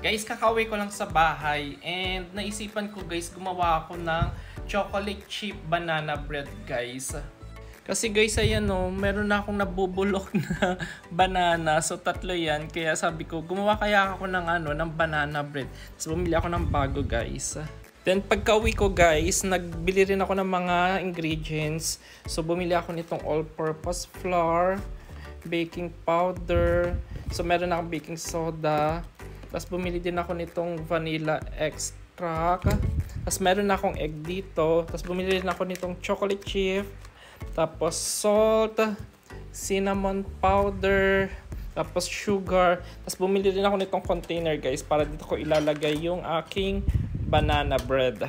Guys, kakauwi ko lang sa bahay and naisipan ko guys, gumawa ako ng chocolate chip banana bread guys. Kasi guys, ayan o, meron na akong nabubulok na banana. So tatlo yan, kaya sabi ko, gumawa kaya ako ng banana bread. So bumili ako ng bago guys. Then pagka-uwi ko guys, nagbili rin ako ng mga ingredients. So bumili ako nitong all-purpose flour, baking powder, so meron akong baking soda. Tapos bumili din ako nitong vanilla extract. Tapos meron akong egg dito. Tapos bumili din ako nitong chocolate chip. Tapos salt, cinnamon powder, tapos sugar. Tapos bumili din ako nitong container guys para dito ko ilalagay yung aking banana bread.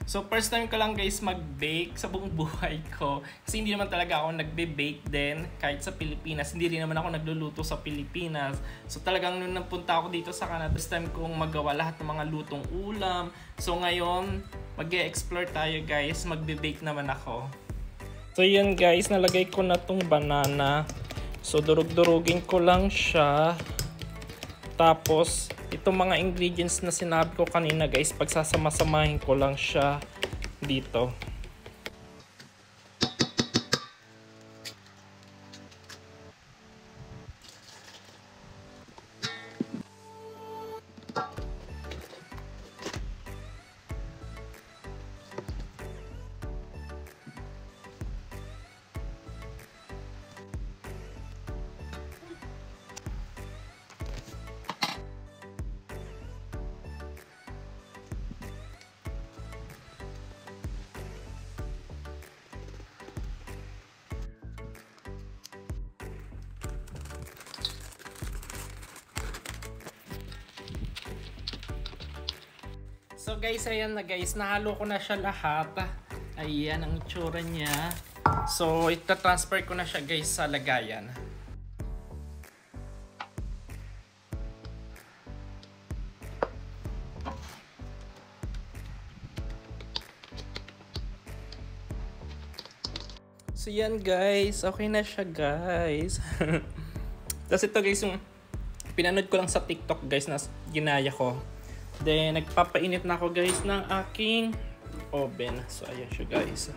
So first time ko lang guys mag-bake sa buong buhay ko. Kasi hindi naman talaga ako nagbe-bake din kahit sa Pilipinas. Hindi rin naman ako nagluluto sa Pilipinas. So talagang nung napunta ako dito sa Canada, first time kong magawa lahat ng mga lutong ulam. So ngayon, mag-e-explore tayo guys. Magbe-bake naman ako. So yun guys, nalagay ko na tong banana. So durug-durugin ko lang siya. Tapos, itong mga ingredients na sinabi ko kanina guys, pagsasama-samahin ko lang siya dito. So guys, ayan na guys, nahalo ko na siya lahat. Ayan ang itsura niya. So ita-transfer ko na siya guys sa lagayan. So yan guys, okay na siya guys. Tapos ito guys, yung pinanood ko lang sa TikTok guys na ginaya ko. Then, nagpapainit na ako guys ng aking oven. So, ayan siya guys.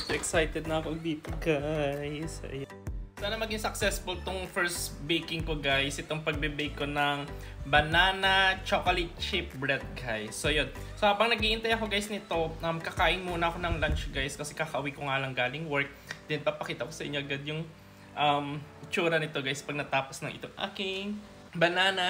So, excited na ako dito guys. Ayan. Sana maging successful tong first baking ko guys. Itong pagbe-bake ko ng banana chocolate chip bread guys. So, yun. So, habang nag-iintay ako guys nito, kakain muna ako ng lunch guys. Kasi kakauwi ko nga lang galing work. Then, papakita ko sa inyo agad yung itsura nito guys pag natapos ng itong aking banana